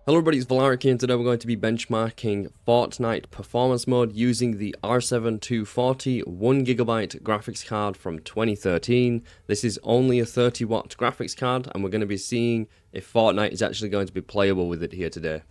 Hello everybody, it's Valaric here, and today we're going to be benchmarking Fortnite performance mode using the R7 240 1GB graphics card from 2013. This is only a 30-watt graphics card, and we're going to be seeing if Fortnite is actually going to be playable with it here today.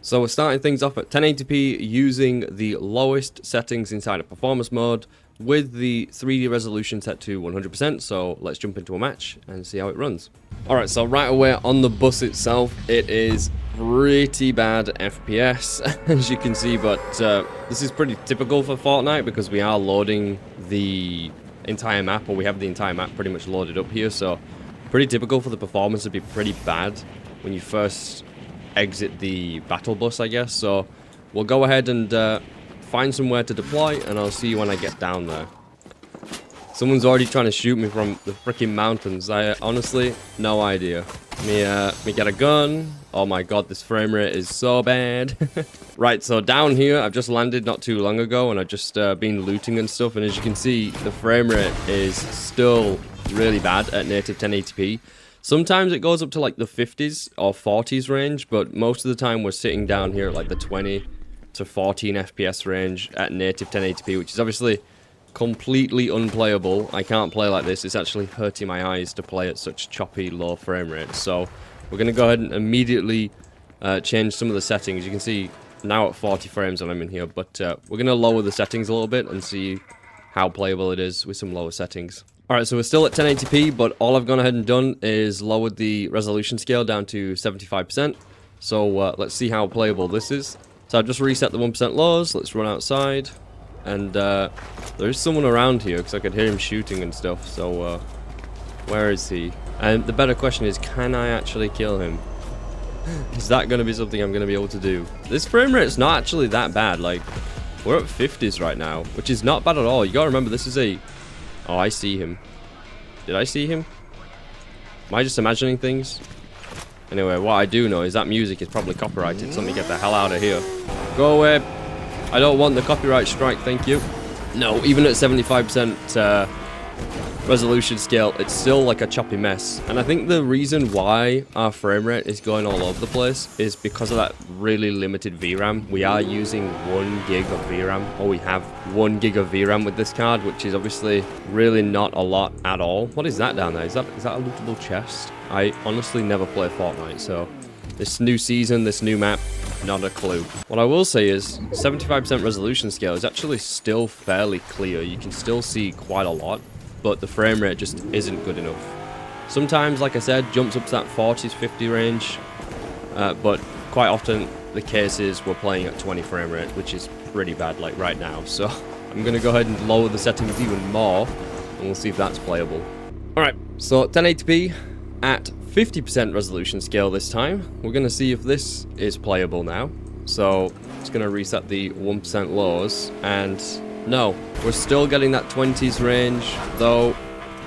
So we're starting things off at 1080p using the lowest settings inside of performance mode with the 3D resolution set to 100%, so let's jump into a match and see how it runs. Alright, so right away on the bus itself, it is pretty bad FPS, as you can see, but this is pretty typical for Fortnite because we are loading the entire map, or we have the entire map pretty much loaded up here, so pretty typical for the performance to be pretty bad when you first exit the battle bus, I guess. So we'll go ahead and find somewhere to deploy, and I'll see you when I get down there. Someone's already trying to shoot me from the freaking mountains. I honestly, no idea. Me get a gun. Oh my god, this frame rate is so bad. Right, so down here, I've just landed not too long ago, and I've just been looting and stuff, and as you can see, the frame rate is still really bad at native 1080p. Sometimes it goes up to like the 50s or 40s range, but most of the time we're sitting down here at like the 20 to 14 FPS range at native 1080p, which is obviously completely unplayable. I can't play like this. It's actually hurting my eyes to play at such choppy low frame rates. So we're going to go ahead and immediately change some of the settings. You can see now at 40 frames when I'm in here, but we're going to lower the settings a little bit and see how playable it is with some lower settings. Alright, so we're still at 1080p, but all I've gone ahead and done is lowered the resolution scale down to 75%. So let's see how playable this is. So I've just reset the 1% lows. Let's run outside. And there's someone around here because I could hear him shooting and stuff. So where is he? And the better question is, can I actually kill him? Is that going to be something I'm going to be able to do? This frame rate is not actually that bad. Like, we're at 50s right now, which is not bad at all. You got to remember, this is a... Oh, I see him. Did I see him? Am I just imagining things? Anyway, what I do know is that music is probably copyrighted, so let me get the hell out of here. Go away. I don't want the copyright strike, thank you. No, even at 75% resolution scale, it's still like a choppy mess. And I think the reason why our frame rate is going all over the place is because of that really limited VRAM. We are using 1 gig of VRAM, or we have 1 gig of VRAM with this card, which is obviously really not a lot at all. What is that down there? Is that a lootable chest? I honestly never play Fortnite, so this new season, this new map, not a clue. What I will say is 75% resolution scale is actually still fairly clear. You can still see quite a lot, but the frame rate just isn't good enough. Sometimes, like I said, jumps up to that 40s, 50 range, but quite often the case is we're playing at 20 frame rate, which is pretty bad like right now. So I'm going to go ahead and lower the settings even more, and we'll see if that's playable. Alright, so 1080p at 50% resolution scale this time. We're going to see if this is playable now. So it's going to reset the 1% lows, and no, we're still getting that 20s range, though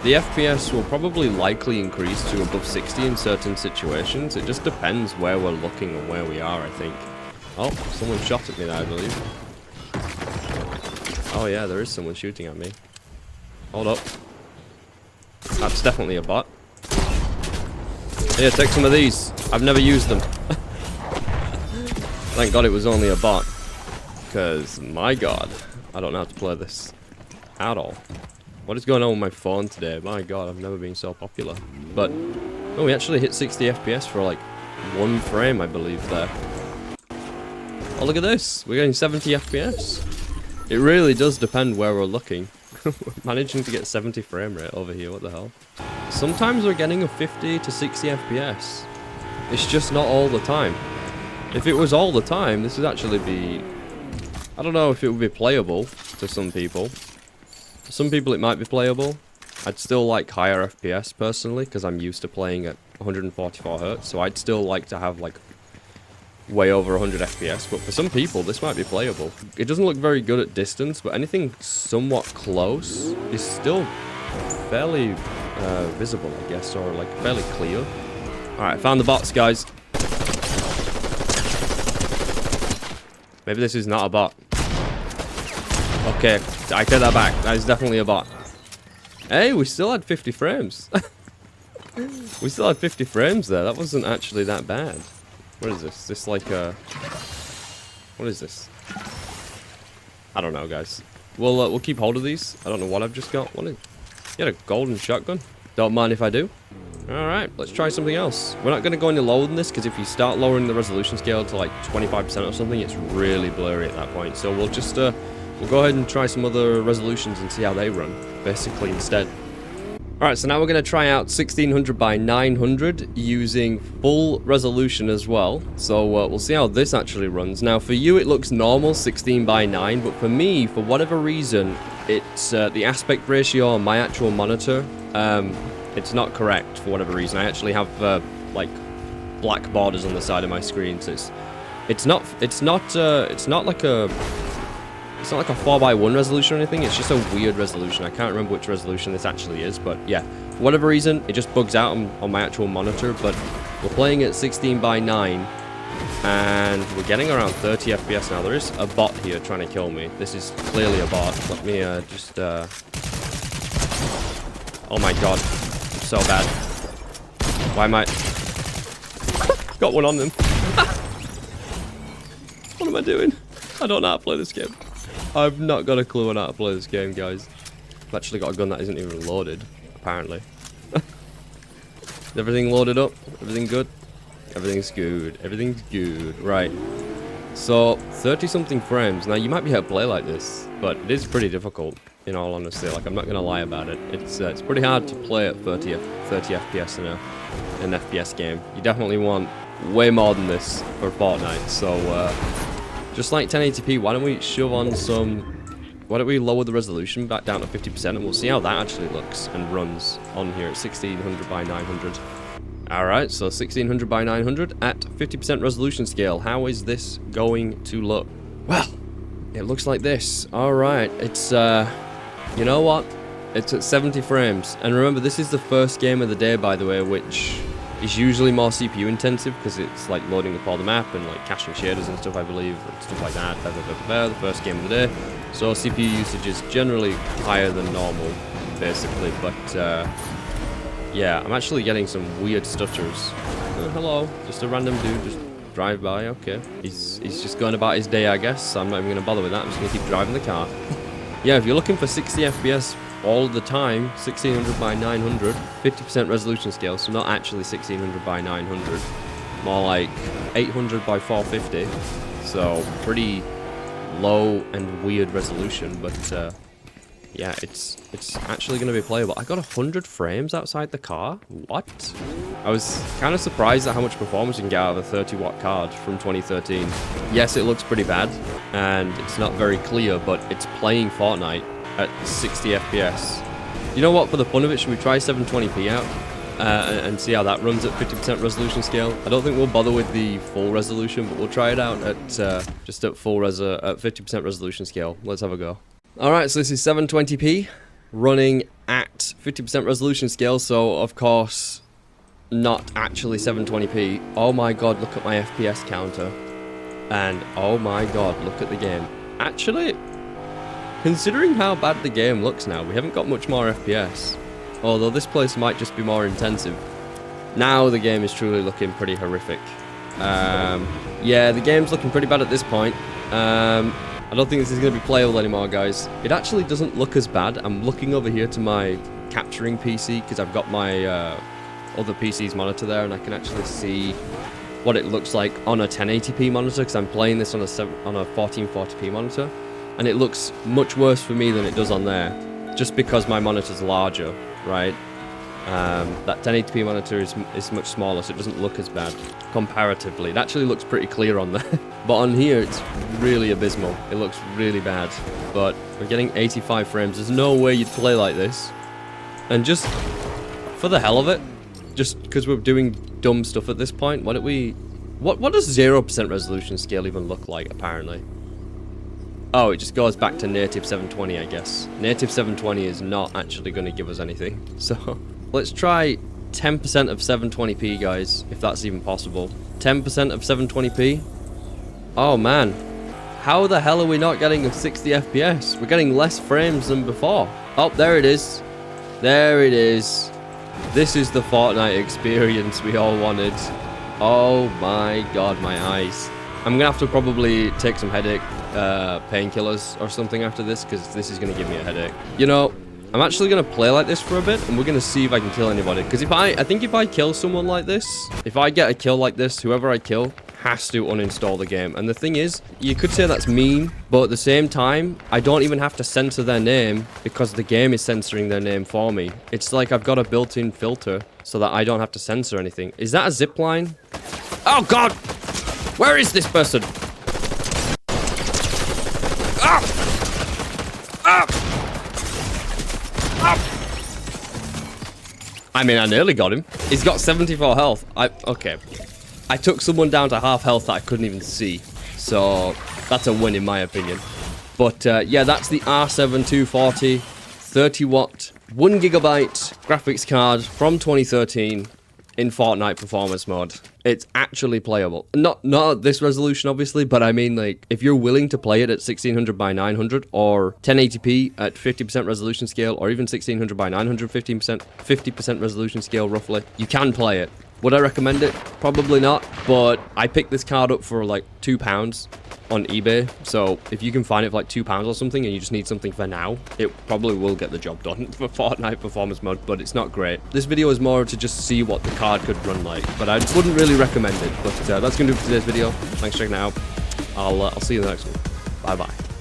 the FPS will probably likely increase to above 60 in certain situations. It just depends where we're looking and where we are, I think. Oh, someone shot at me there, I believe. Oh yeah, there is someone shooting at me. Hold up. That's definitely a bot. Here, take some of these. I've never used them. Thank God it was only a bot. Because, my God, I don't know how to play this at all. What is going on with my phone today? My God, I've never been so popular. But, oh, we actually hit 60 FPS for like 1 frame, I believe, there. Oh, look at this. We're getting 70 FPS. It really does depend where we're looking. Managing to get 70 frame rate over here, what the hell? Sometimes we're getting a 50 to 60 FPS. It's just not all the time. If it was all the time, this would actually be... I don't know if it would be playable to some people. For some people it might be playable. I'd still like higher FPS personally, because I'm used to playing at 144 Hz, so I'd still like to have like way over 100 FPS, but for some people this might be playable. It doesn't look very good at distance, but anything somewhat close is still fairly visible, I guess, or like fairly clear. Alright, found the bots, guys. Maybe this is not a bot. Okay, I take that back. That is definitely a bot. Hey, we still had 50 frames. We still had 50 frames there. That wasn't actually that bad. What is this? Is this like a... What is this? I don't know, guys. We'll keep hold of these. I don't know what I've just got. What is... You had a golden shotgun? Don't mind if I do. Alright, let's try something else. We're not going to go any lower than this, because if you start lowering the resolution scale to like 25% or something, it's really blurry at that point. So we'll just, we'll go ahead and try some other resolutions and see how they run, basically, instead. Alright, so now we're going to try out 1600 by 900 using full resolution as well. So we'll see how this actually runs. Now, for you, it looks normal, 16 by 9, but for me, for whatever reason, it's the aspect ratio on my actual monitor. It's not correct for whatever reason. I actually have like black borders on the side of my screen, so it's not like a 4:1 resolution or anything. It's just a weird resolution. I can't remember which resolution this actually is, but yeah, for whatever reason, it just bugs out on my actual monitor. But we're playing at 16 by 9, and we're getting around 30 FPS now. There is a bot here trying to kill me. This is clearly a bot. Let me just. Oh my god. So bad. Why am I... Got one on them. What am I doing? I don't know how to play this game. I've not got a clue on how to play this game, guys. I've actually got a gun that isn't even loaded, apparently. Is everything loaded up? Everything good? Everything's good. Everything's good. Right. So, 30-something frames. Now, you might be able to play like this, but it is pretty difficult. In all honesty, like, I'm not gonna lie about it. It's pretty hard to play at 30 FPS in an FPS game. You definitely want way more than this for Fortnite. So just like 1080p, why don't we shove on some? Why don't we lower the resolution back down to 50%, and we'll see how that actually looks and runs on here at 1600 by 900. All right, so 1600 by 900 at 50% resolution scale. How is this going to look? Well, it looks like this. All right, it's you know what? It's at 70 frames. And remember, this is the first game of the day, by the way, which is usually more CPU intensive because it's like loading up all the map and like caching shaders and stuff, I believe, and stuff like that. The first game of the day. So CPU usage is generally higher than normal, basically. But yeah, I'm actually getting some weird stutters. Oh, hello, just a random dude just drive by. Okay, he's just going about his day, I guess. I'm not even going to bother with that. I'm just going to keep driving the car. Yeah, if you're looking for 60 FPS all the time, 1600 by 900, 50% resolution scale, so not actually 1600 by 900, more like 800 by 450, so pretty low and weird resolution, but yeah, it's actually going to be playable. I got 100 frames outside the car? What? I was kind of surprised at how much performance you can get out of a 30-watt card from 2013. Yes, it looks pretty bad, and it's not very clear, but it's playing Fortnite at 60 FPS. You know what? For the fun of it, should we try 720p out and see how that runs at 50% resolution scale? I don't think we'll bother with the full resolution, but we'll try it out at just at full at 50% resolution scale. Let's have a go. Alright, so this is 720p running at 50% resolution scale, so of course not actually 720p. Oh my god, look at my FPS counter. And oh my god, look at the game. Actually, considering how bad the game looks now, we haven't got much more FPS. Although this place might just be more intensive. Now the game is truly looking pretty horrific. Yeah, the game's looking pretty bad at this point. I don't think this is going to be playable anymore, guys. It actually doesn't look as bad. I'm looking over here to my capturing PC because I've got my other PC's monitor there, and I can actually see what it looks like on a 1080p monitor because I'm playing this on a 1440p monitor, and it looks much worse for me than it does on there, just because my monitor's larger, right? That 1080p monitor is much smaller, so it doesn't look as bad comparatively. It actually looks pretty clear on there. But on here, it's really abysmal. It looks really bad. But we're getting 85 frames. There's no way you'd play like this. And just for the hell of it, just because we're doing dumb stuff at this point, why don't we... What does 0% resolution scale even look like, apparently? Oh, it just goes back to native 720, I guess. Native 720 is not actually going to give us anything. So, let's try 10% of 720p, guys, if that's even possible. 10% of 720p? Oh, man. How the hell are we not getting a 60 FPS? We're getting less frames than before. Oh, there it is. There it is. This is the Fortnite experience we all wanted. Oh my god, my eyes. I'm gonna have to probably take some headache painkillers or something after this, because this is gonna give me a headache. You know, I'm actually gonna play like this for a bit, and we're gonna see if I can kill anybody. Because I think if I kill someone like this, if I get a kill like this, whoever I kill has to uninstall the game. And the thing is, you could say that's mean, but at the same time, I don't even have to censor their name because the game is censoring their name for me. It's like I've got a built-in filter so that I don't have to censor anything. Is that a zip line? Oh god! Where is this person? Ah! Ah! Ah! I mean, I nearly got him. He's got 74 health. Okay. I took someone down to half health that I couldn't even see. So, that's a win in my opinion. But, yeah, that's the R7 240, 30 watt, 1 gigabyte graphics card from 2013 in Fortnite performance mode. It's actually playable. Not at this resolution, obviously, but I mean, like, if you're willing to play it at 1600 by 900 or 1080p at 50% resolution scale, or even 1600 by 900, 50% resolution scale, roughly, you can play it. Would I recommend it? Probably not, but I picked this card up for like £2 on eBay, so if you can find it for like £2 or something and you just need something for now, it probably will get the job done for Fortnite performance mode, but it's not great. This video is more to just see what the card could run like, but I wouldn't really recommend it. But that's gonna do it for today's video. Thanks for checking it out. I'll see you in the next one. Bye bye.